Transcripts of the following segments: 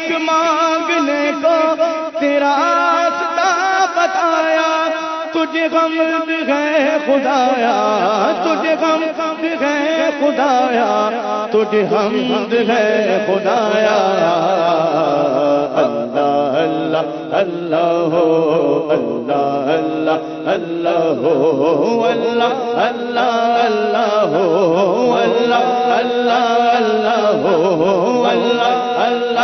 بھیک مانگنے کو تیرا راستہ بتایا، تجھے غمد ہے خدایا، تجھے غمد ہے خدایا، تجھے حمد ہے خدایا۔ اللہ اللہ اللہ اللہ اللہ اللہ اللہ اللہ اللہ اللہ اللہ اللہ اللہ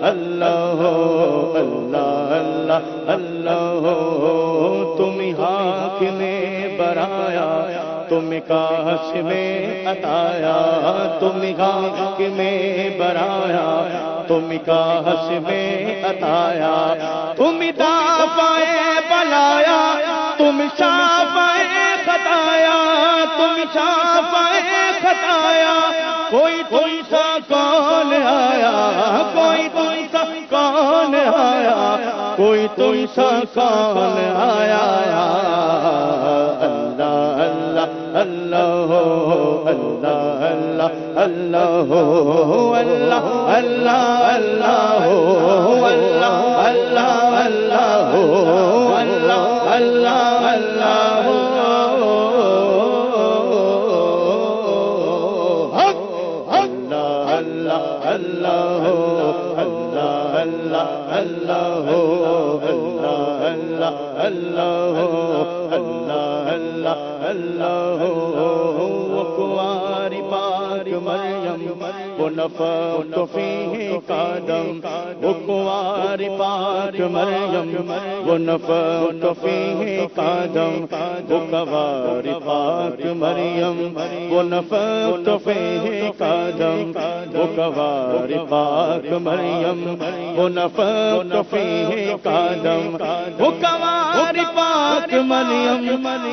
اللہ اللہ اللہ اللہ تم حاکم برایا، تم قاسم عطایا، تم حاکم برایا، تم قاسم عطایا، تم دافع بلایا، تم شافع خطایا، تم شافع خطایا، کوئی تم سا کون آیا، کوئی تم سا کون آیا، کوئی تم سا کون آیا۔ اللہ اللہ اللہ اللہ اللہ اللہ اللہ اللہ اللہ اللہ اللہ اللہ وقوار پاک مریم ونفخت فیہ قدم، وقوار پاک مریم ونفخت فیہ قدم، وقوار پاک مریم ونفخت فیہ قدم، وقوار پاک مریم ونفخت فیہ قدم، وقوار پاک مریم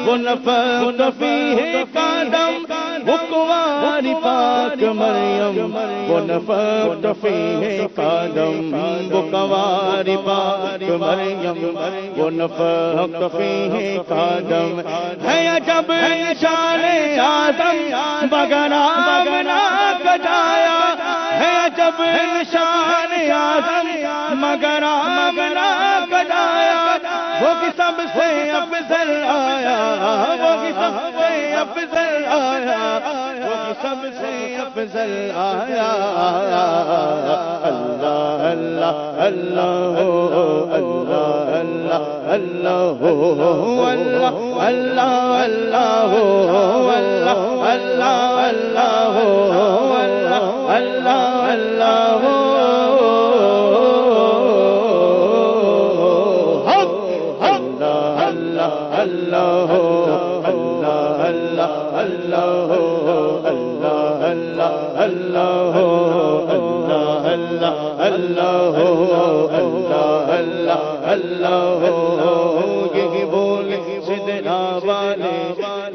ونفخت فیہ قدم، وقوار پاک مریم ونفخت فیہ قدم، وقوار پاک مریم ونفخت فیہ قدم، ہے عجب نشان آدم بگنا بگنا کجایا، ہے عجب نشان آدم مگنا مگنا کجایا، وہ بھی سب سے افضل آیا، وہ بھی سب سے افضل آیا، وہ بھی سب سے افضل آیا۔ اللہ اللہ اللہ اللہ اللہ اللہ اللہ اللہ اللہ اللہ اللہ اللہ یہ بول سدرا والے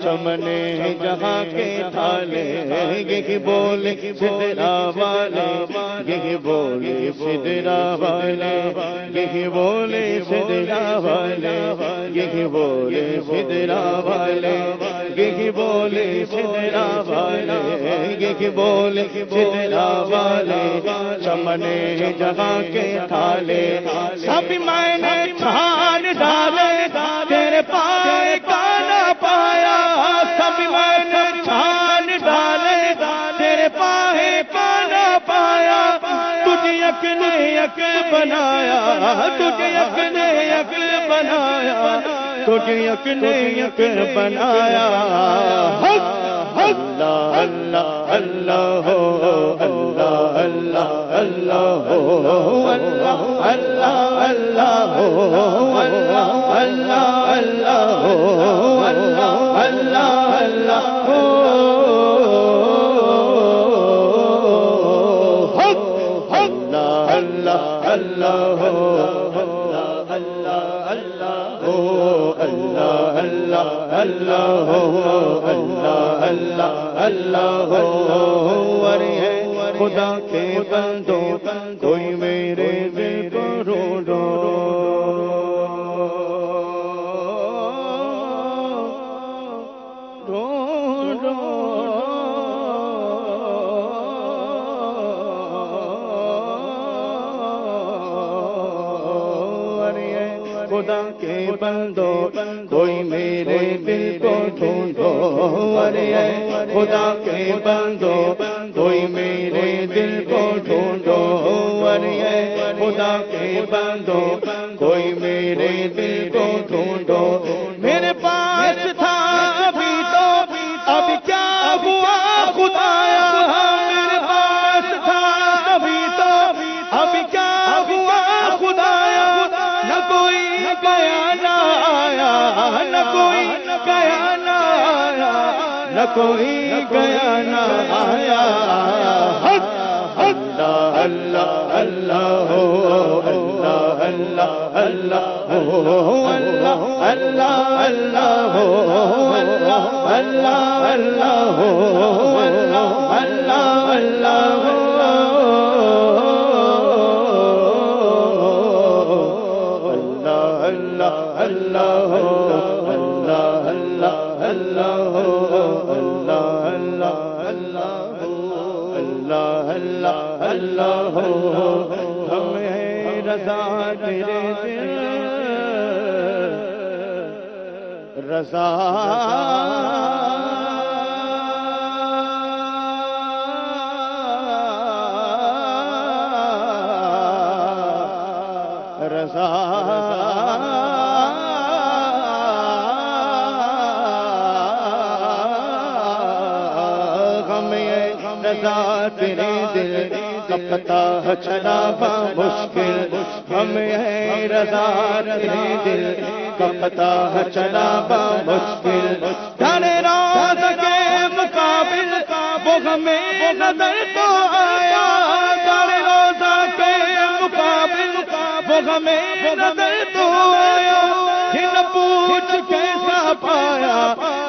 چمنے جہاں کے تھالے، یہ بول سدرا والے، یہ بول سدرا والے، یہ بول سدرا والے، یہ بول سدرا والے، یہ بول سدرا والے، یہ بول سدرا والے چمنے جہاں کے تھالے، سب میں نے چھان ڈالے تیرے پائے کا نہ پایا، سب میں نے چھان ڈالے تیرے پائے کا نہ پایا، تجھے یک نے یک بنایا، تجھے یک نے یک بنایا، تجھے یک نے یک بنایا۔ اللہ اللہ اللہ اللہ اللہ اللہ اللہ اللہ اللہ اللہ اللہ خدا کے بندوں کوئی میرے دل کو رو دو، ڈھونڈو خدا کے بندو کوئی میرے دل کو ڈھونڈو ارے خدا کے بندو کوئی میرے دل کو ڈھونڈو ارے خدا کے بندو کوئی میرے دل کو ڈھونڈو میرے پاس تھا ابھی تو اب کیا ہوا خدایا میرے پاس تھا ابھی تو اب کیا ہوا خدایا نہ کوئی گیا نہ آیا نہ کوئی گیا نہ آیا نہ کوئی گیا نہ آیا اللہ اللہ اللہ ہو اللہ اللہ اللہ ہو اللہ اللہ اللہ ہو اللہ اللہ اللہ ہو اللہ اللہ ہو اللہ اللہ اللہ اللہ ہو اللہ اللہ اللہ اللہ اللہ ہو ہمیں رضا تیرے دل رضا رضا رضا تیرے دل کا پتہ چلا مشکل ہمیں ہے رضا تیرے دل کا پتہ چلا مشکل تیرے راز کے مقابل وہ ہمیں نظر تو آیا تیرے روزہ کے مقابل وہ ہمیں نظر تو آیا ہن پوچھ کیسا پایا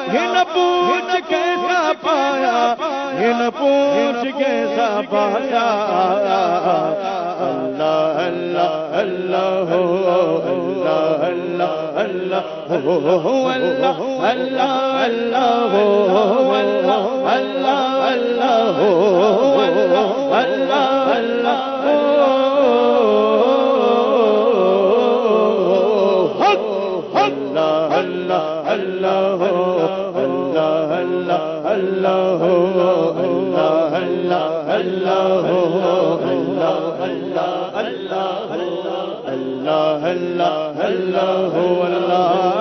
ہن پوچھ کیسا پایا ہن پوچھ کیسا پایا اللہ اللہ اللہ ہو اللہ اللہ اللہ ہو اللہ اللہ اللہ ہو اللہ اللہ اللہ ہو اللہ اللہ اللہ اللہ ہو اللہ اللہ اللہ ہو اللہ اللہ اللہ ہو اللہ اللہ اللہ اللہ اللہ اللہ ہو اللہ